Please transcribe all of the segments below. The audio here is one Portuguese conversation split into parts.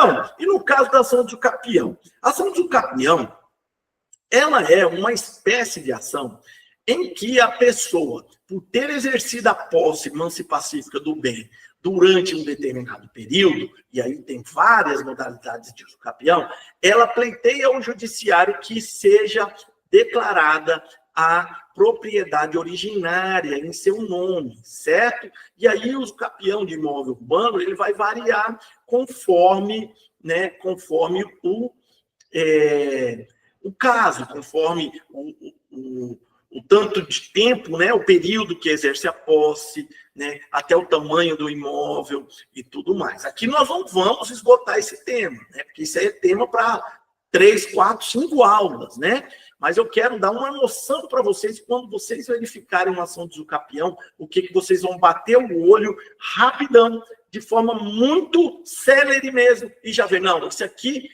Então, e no caso da ação de usucapião? A ação de usucapião, ela é uma espécie de ação em que a pessoa, por ter exercido a posse mansa e pacífica do bem durante um determinado período, e aí tem várias modalidades de usucapião, ela pleiteia ao judiciário que seja declarada a propriedade originária em seu nome, certo? E aí o usucapião de imóvel urbano, ele vai variar conforme, né, conforme o caso, conforme o tanto de tempo, né, o período que exerce a posse, né, até o tamanho do imóvel e tudo mais. Aqui nós não vamos esgotar esse tema, né, porque isso aí é tema para 3, 4, 5 aulas, né? Mas eu quero dar uma noção para vocês, quando vocês verificarem uma ação de usucapião, o que vocês vão bater o olho rapidão, de forma muito célere mesmo, e já ver, não, esse aqui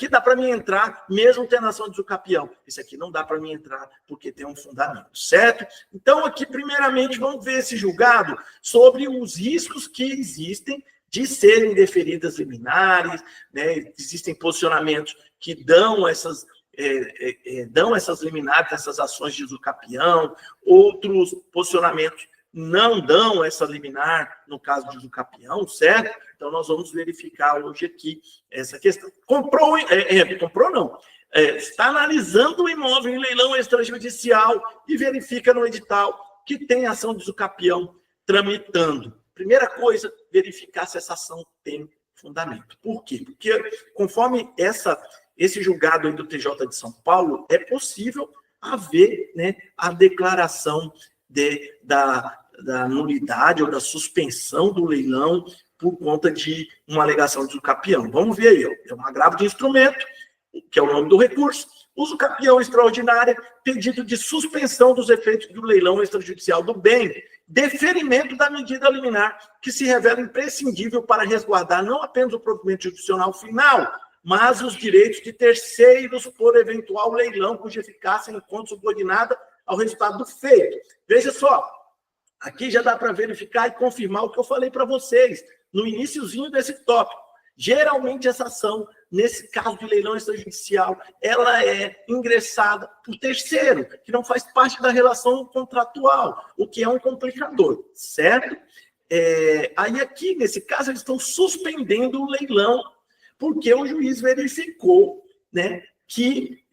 dá para mim entrar, mesmo tendo ação de usucapião. Esse aqui não dá para mim entrar, porque tem um fundamento, certo? Então, aqui, primeiramente, vamos ver esse julgado sobre os riscos que existem de serem deferidas liminares, né? Existem posicionamentos que dão essas liminares, essas ações de usucapião, outros posicionamentos não dão essa liminar no caso de usucapião, certo? Então, nós vamos verificar hoje aqui essa questão. Comprou não. Está analisando o imóvel em leilão extrajudicial e verifica no edital que tem ação de usucapião tramitando. Primeira coisa, verificar se essa ação tem fundamento. Por quê? Porque, conforme esse julgado aí do TJ de São Paulo, é possível haver, né, a declaração da nulidade ou da suspensão do leilão por conta de uma alegação de usucapião. Vamos ver aí, é um agravo de instrumento, que é o nome do recurso, usucapião extraordinária, pedido de suspensão dos efeitos do leilão extrajudicial do bem, deferimento da medida liminar, que se revela imprescindível para resguardar não apenas o provimento judicial final, mas os direitos de terceiros por eventual leilão cuja eficácia encontra subordinada ao resultado do feito. Veja só, aqui já dá para verificar e confirmar o que eu falei para vocês no iniciozinho desse tópico. Geralmente essa ação, nesse caso de leilão extrajudicial, ela é ingressada por terceiro, que não faz parte da relação contratual, o que é um complicador, certo? Aí aqui, nesse caso, eles estão suspendendo o leilão, porque o juiz verificou, né, que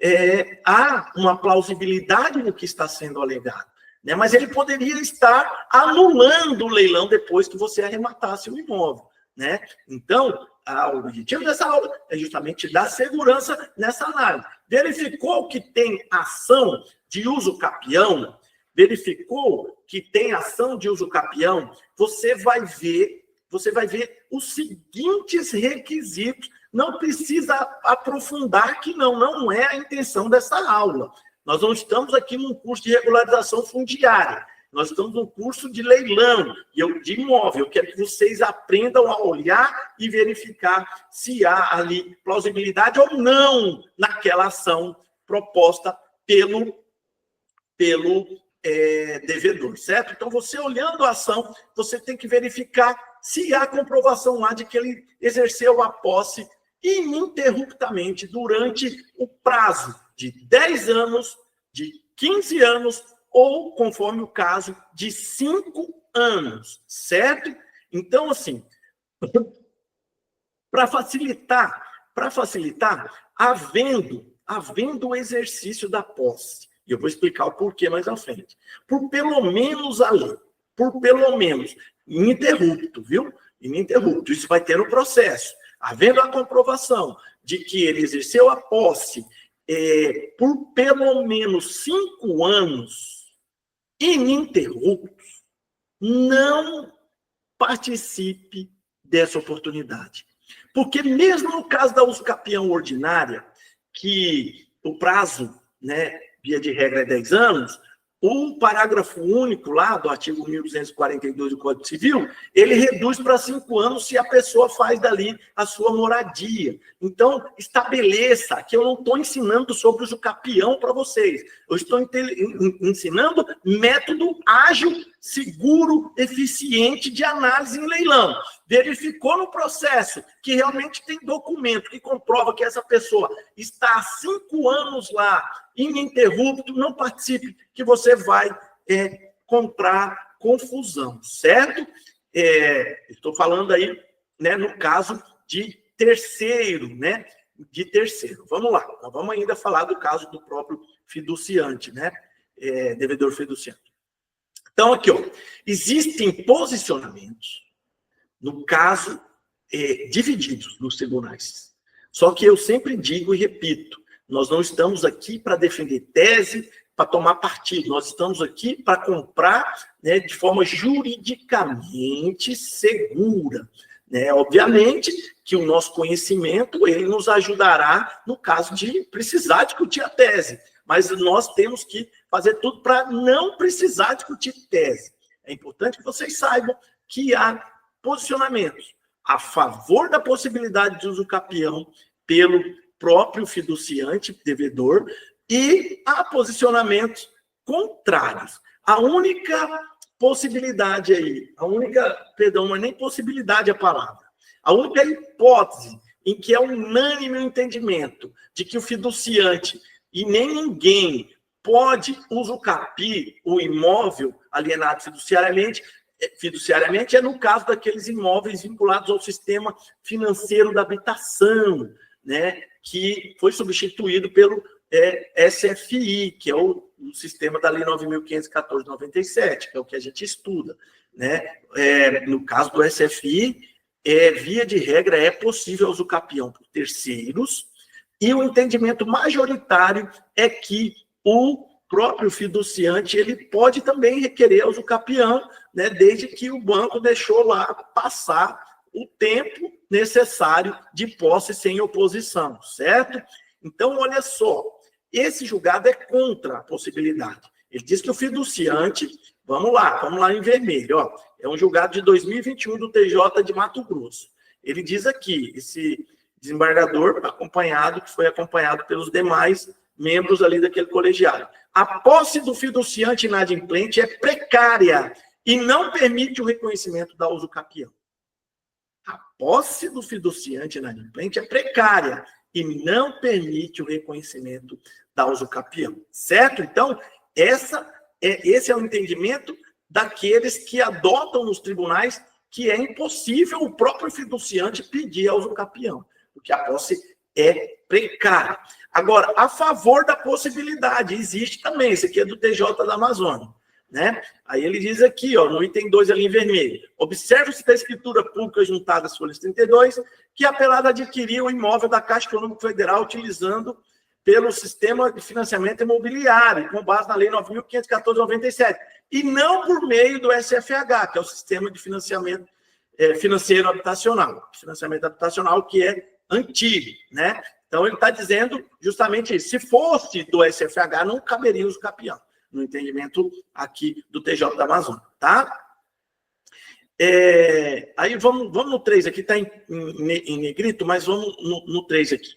há uma plausibilidade no que está sendo alegado, né, mas ele poderia estar anulando o leilão depois que você arrematasse o imóvel, né? Então, o objetivo dessa aula é justamente dar segurança nessa análise. Verificou que tem ação de usucapião? Verificou que tem ação de usucapião? Você vai ver os seguintes requisitos. Não precisa aprofundar, que não é a intenção dessa aula. Nós não estamos aqui num curso de regularização fundiária. Nós estamos num curso de leilão, de imóvel. Eu quero que vocês aprendam a olhar e verificar se há ali plausibilidade ou não naquela ação proposta pelo devedor, certo? Então, você olhando a ação, você tem que verificar se há comprovação lá de que ele exerceu a posse ininterruptamente durante o prazo de 10 anos, de 15 anos, ou, conforme o caso, de 5 anos, certo? Então, assim, para facilitar, havendo o exercício da posse, e eu vou explicar o porquê mais à frente, por pelo menos a lei, por pelo menos, ininterrupto, viu? Ininterrupto, isso vai ter no processo. Havendo a comprovação de que ele exerceu a posse por pelo menos 5 anos, ininterruptos, não participe dessa oportunidade. Porque mesmo no caso da usucapião ordinária, que o prazo, né, via de regra é 10 anos, o parágrafo único lá do artigo 1242 do Código Civil, ele reduz para 5 anos se a pessoa faz dali a sua moradia. Então, estabeleça que eu não estou ensinando sobre o usucapião para vocês. Eu estou ensinando método ágil, seguro, eficiente de análise em leilão. Verificou no processo que realmente tem documento que comprova que essa pessoa está há 5 anos lá, ininterrupto, não participe, que você vai comprar confusão, certo? Estou falando aí, né, no caso de terceiro, né? De terceiro. Vamos lá, nós vamos ainda falar do caso do próprio fiduciante, né? Devedor fiduciante. Então, aqui, ó, existem posicionamentos, no caso, divididos nos tribunais. Só que eu sempre digo e repito, nós não estamos aqui para defender tese, para tomar partido. Nós estamos aqui para comprar, né, de forma juridicamente segura. Né? Obviamente que o nosso conhecimento ele nos ajudará no caso de precisar discutir a tese. Mas nós temos que fazer tudo para não precisar discutir tese. É importante que vocês saibam que há posicionamentos a favor da possibilidade de usucapião pelo próprio fiduciante, devedor, e há posicionamentos contrários. A única possibilidade aí, perdão, não é nem possibilidade a palavra, a única hipótese em que é unânime o entendimento de que o fiduciante e nem ninguém pode usucapir o imóvel alienado fiduciariamente é no caso daqueles imóveis vinculados ao sistema financeiro da habitação, né, que foi substituído pelo SFI, que é o sistema da Lei 9.514/97, que é o que a gente estuda. Né? No caso do SFI, via de regra, é possível usucapião por terceiros, e o entendimento majoritário é que o próprio fiduciante ele pode também requerer usucapião, né, desde que o banco deixou lá passar o tempo necessário de posse sem oposição, certo? Então, olha só, esse julgado é contra a possibilidade. Ele diz que o fiduciante, vamos lá em vermelho, ó, é um julgado de 2021 do TJ de Mato Grosso. Ele diz aqui, esse desembargador que foi acompanhado pelos demais membros ali daquele colegiado. A posse do fiduciante inadimplente é precária e não permite o reconhecimento da usucapião. A posse do fiduciante inadimplente é precária e não permite o reconhecimento da usucapião, certo? Então, esse é o entendimento daqueles que adotam nos tribunais que é impossível o próprio fiduciante pedir a usucapião, porque a posse é precária. Agora, a favor da possibilidade, existe também, esse aqui é do TJ da Amazônia, né? Aí ele diz aqui, ó, no item 2 ali em vermelho, observa-se da escritura pública juntada às folhas 32, que a apelada adquiriu o imóvel da Caixa Econômica Federal utilizando pelo sistema de financiamento imobiliário, com base na Lei 9.514/97, e não por meio do SFH, que é o Sistema de Financiamento Financeiro Habitacional, financiamento habitacional que é antigo, né? Então, ele está dizendo justamente isso. Se fosse do SFH, não caberia usucapião, no entendimento aqui do TJ da Amazônia, tá? Aí, vamos no 3 aqui, está em negrito, mas vamos no 3 aqui.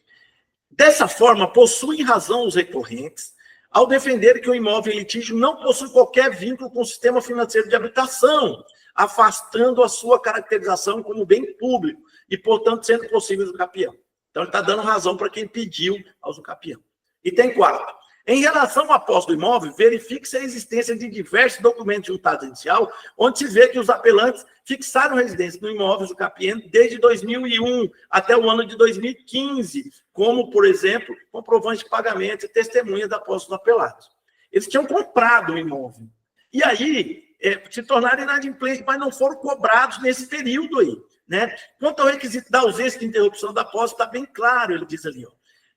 Dessa forma, possuem razão os recorrentes ao defender que o imóvel em litígio não possui qualquer vínculo com o sistema financeiro de habitação, afastando a sua caracterização como bem público e, portanto, sendo possível usucapião. Então, ele está dando razão para quem pediu a usucapião. Item 4. Em relação à posse do imóvel, verifique-se a existência de diversos documentos juntados inicial, onde se vê que os apelantes fixaram residência no imóvel usucapiente desde 2001 até o ano de 2015, como, por exemplo, comprovante de pagamento e testemunha da posse dos apelados. Eles tinham comprado o imóvel. E aí, se tornaram inadimplentes, mas não foram cobrados nesse período aí. Né? Quanto ao requisito da ausência de interrupção da posse, está bem claro, ele diz ali, ó,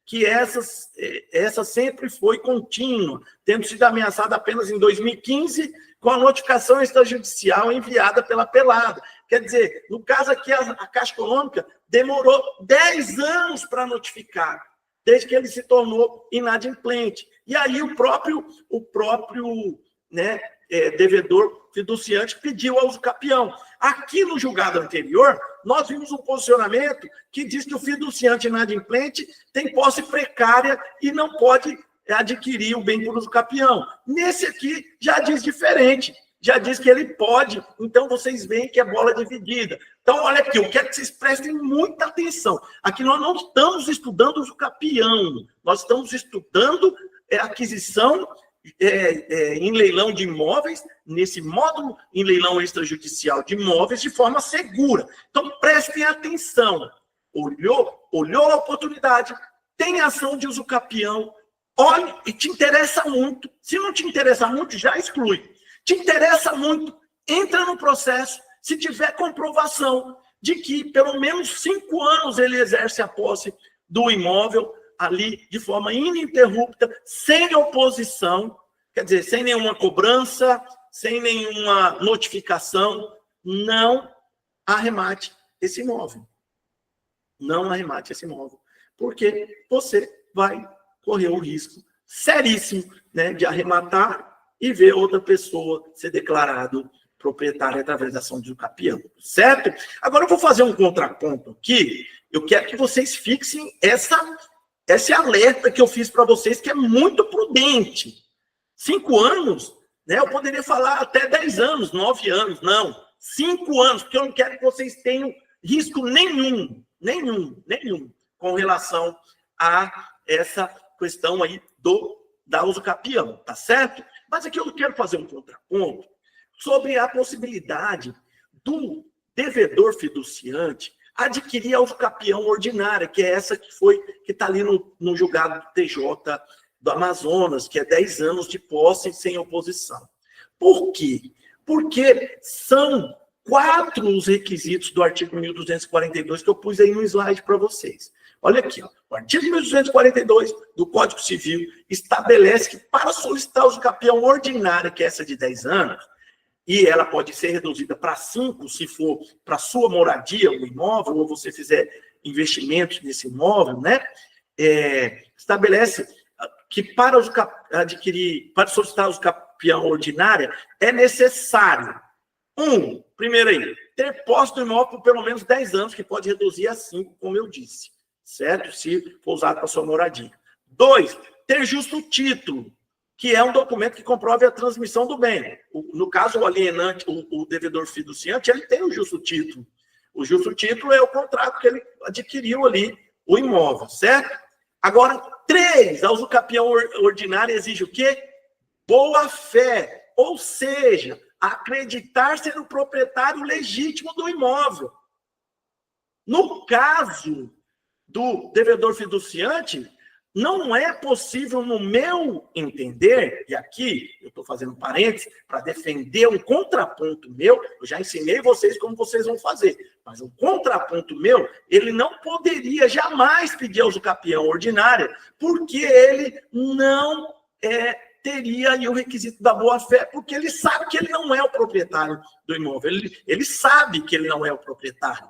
que essa sempre foi contínua, tendo sido ameaçada apenas em 2015, com a notificação extrajudicial enviada pela apelada. Quer dizer, no caso aqui, a Caixa Econômica demorou 10 anos para notificar, desde que ele se tornou inadimplente. E aí o próprio né, devedor fiduciante pediu ao usucapião. Aqui no julgado anterior, nós vimos um posicionamento que diz que o fiduciante inadimplente tem posse precária e não pode adquirir o bem por usucapião. Nesse aqui já diz diferente, já diz que ele pode, então vocês veem que é bola dividida. Então, olha aqui, eu quero que vocês prestem muita atenção. Aqui nós não estamos estudando o usucapião, nós estamos estudando aquisição em leilão de imóveis, nesse módulo em leilão extrajudicial de imóveis de forma segura. Então, prestem atenção. Olhou a oportunidade, tem ação de usucapião, olhe e te interessa muito. Se não te interessa muito, já exclui. Te interessa muito, entra no processo, se tiver comprovação de que pelo menos 5 anos ele exerce a posse do imóvel ali de forma ininterrupta, sem oposição, quer dizer, sem nenhuma cobrança, sem nenhuma notificação, não arremate esse imóvel. Não arremate esse imóvel, porque você vai correr o risco seríssimo, né, de arrematar e ver outra pessoa ser declarado proprietário através da ação de usucapião, certo? Agora eu vou fazer um contraponto aqui. Eu quero que vocês fixem esse alerta que eu fiz para vocês, que é muito prudente. 5 anos, né? Eu poderia falar até 10 anos, 9 anos, não. 5 anos, porque eu não quero que vocês tenham risco nenhum, com relação a essa questão aí da usucapião, tá certo? Mas aqui eu quero fazer um contraponto sobre a possibilidade do devedor fiduciante adquirir a usucapião ordinária, que é essa que está ali no julgado do TJ do Amazonas, que é 10 anos de posse sem oposição. Por quê? Porque são 4 os requisitos do artigo 1242 que eu pus aí no slide para vocês. Olha aqui, ó, o artigo 1242 do Código Civil estabelece que para solicitar a usucapião ordinária, que é essa de 10 anos, e ela pode ser reduzida para 5, se for para sua moradia, o imóvel, ou você fizer investimentos nesse imóvel, né? Estabelece que para solicitar a usucapião ordinária, é necessário, primeiro aí, ter posse do imóvel por pelo menos 10 anos, que pode reduzir a 5, como eu disse, certo? Se for usado para sua moradia. 2, ter justo título, que é um documento que comprove a transmissão do bem. No caso, o alienante, o devedor fiduciante, ele tem o justo título. O justo título é o contrato que ele adquiriu ali, o imóvel, certo? Agora, 3, a usucapião ordinária exige o quê? Boa-fé, ou seja, acreditar ser o proprietário legítimo do imóvel. No caso do devedor fiduciante, não é possível, no meu entender, e aqui eu estou fazendo parênteses para defender um contraponto meu, eu já ensinei vocês como vocês vão fazer, mas um contraponto meu, ele não poderia jamais pedir a usucapião ordinária, porque ele não teria aí o requisito da boa-fé, porque ele sabe que ele não é o proprietário do imóvel, ele sabe que ele não é o proprietário.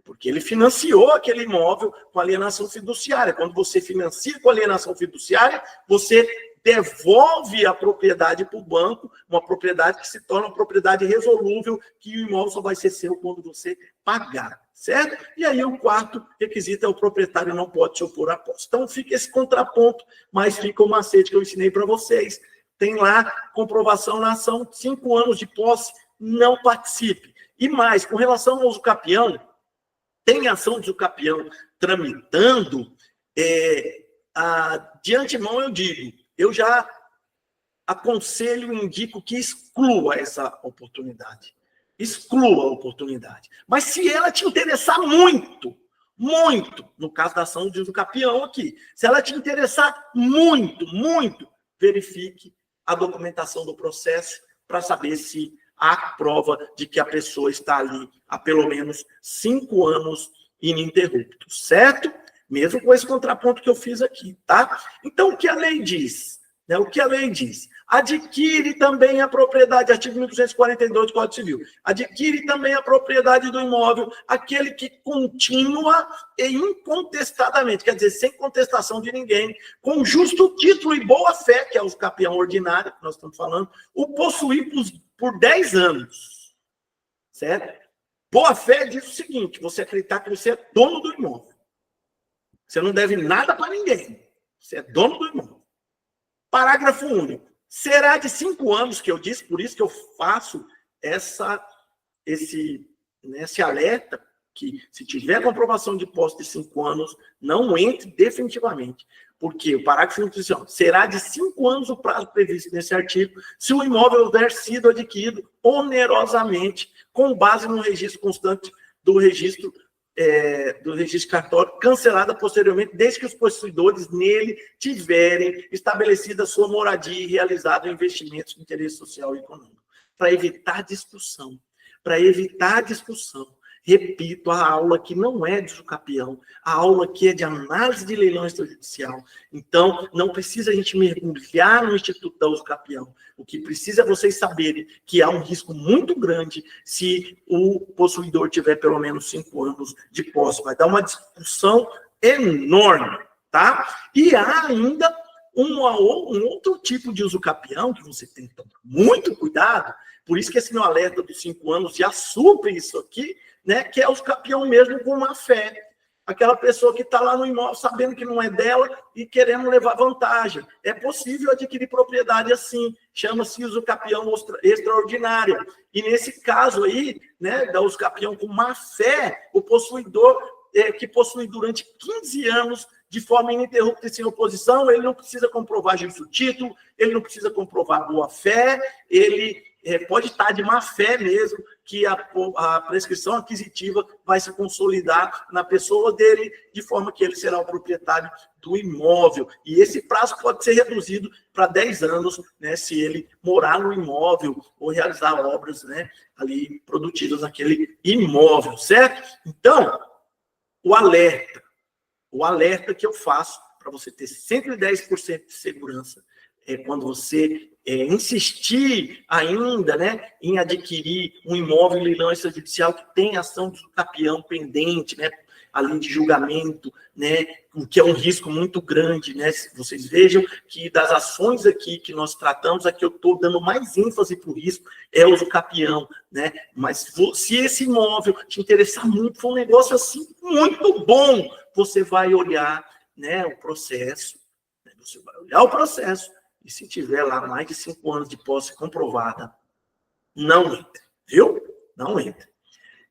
Porque ele financiou aquele imóvel com alienação fiduciária. Quando você financia com alienação fiduciária, você devolve a propriedade para o banco, uma propriedade que se torna uma propriedade resolúvel, que o imóvel só vai ser seu quando você pagar, certo? E aí o 4º requisito é o proprietário não pode se opor à posse. Então fica esse contraponto, mas fica o macete que eu ensinei para vocês. Tem lá comprovação na ação, 5 anos de posse, não participe. E mais, com relação ao usucapião, tem ação de usucapião tramitando, de antemão eu digo, eu já aconselho e indico que exclua essa oportunidade. Exclua a oportunidade. Mas se ela te interessar muito, no caso da ação de usucapião aqui, se ela te interessar muito, verifique a documentação do processo para saber se há prova de que a pessoa está ali há pelo menos 5 anos ininterruptos, certo? Mesmo com esse contraponto que eu fiz aqui, tá? Então, o que a lei diz? O que a lei diz? adquire também a propriedade, artigo 1242 do Código Civil, adquire também a propriedade do imóvel, aquele que contínua e incontestadamente, quer dizer, sem contestação de ninguém, com justo título e boa fé, que é o capião ordinário, que nós estamos falando, o possuir por 10 anos, certo? Boa fé diz o seguinte, você acreditar que você é dono do imóvel. Você não deve nada para ninguém. Você é dono do imóvel. Parágrafo único. Será de 5 anos que eu disse, por isso que eu faço esse alerta, que se tiver comprovação de posse de 5 anos, não entre definitivamente. Porque o parágrafo único diz assim, será de 5 anos o prazo previsto nesse artigo, se o imóvel houver sido adquirido onerosamente, com base no registro constante do registro cartório, cancelada posteriormente, desde que os possuidores nele tiverem estabelecida sua moradia e realizado investimentos de interesse social e econômico. Para evitar discussão. Repito, a aula aqui não é de usucapião, a aula aqui é de análise de leilão extrajudicial. Então, não precisa a gente mergulhar no Instituto da Usucapião. O que precisa é vocês saberem que há um risco muito grande se o possuidor tiver pelo menos 5 anos de posse. Vai dar uma discussão enorme, tá? E há ainda um outro tipo de usucapião que você tem que tomar muito cuidado, por isso que esse meu alerta dos 5 anos já supre isso aqui, né, que é os capião mesmo com má fé. Aquela pessoa que está lá no imóvel sabendo que não é dela e querendo levar vantagem. É possível adquirir propriedade assim, chama-se usucapião extraordinária. E nesse caso aí, né, da usucapião com má fé, o possuidor que possui durante 15 anos de forma ininterrupta e sem oposição, ele não precisa comprovar justo título, ele não precisa comprovar boa fé, ele pode estar de má fé mesmo, que a prescrição aquisitiva vai se consolidar na pessoa dele, de forma que ele será o proprietário do imóvel. E esse prazo pode ser reduzido para 10 anos, né, se ele morar no imóvel ou realizar obras, né, ali produtivas naquele imóvel, certo? Então, o alerta que eu faço para você ter 110% de segurança é quando você insistir ainda, né, em adquirir um imóvel em leilão extrajudicial que tem ação de usucapião pendente, né, além de julgamento, né, o que é um risco muito grande, né? Vocês vejam que das ações aqui que nós tratamos, aqui eu estou dando mais ênfase para o risco, é o usucapião, né? Mas se esse imóvel te interessar muito, for um negócio assim muito bom, você vai olhar, né, o processo, né? Você vai olhar o processo, e se tiver lá mais de 5 anos de posse comprovada, não entra, viu? Não entra.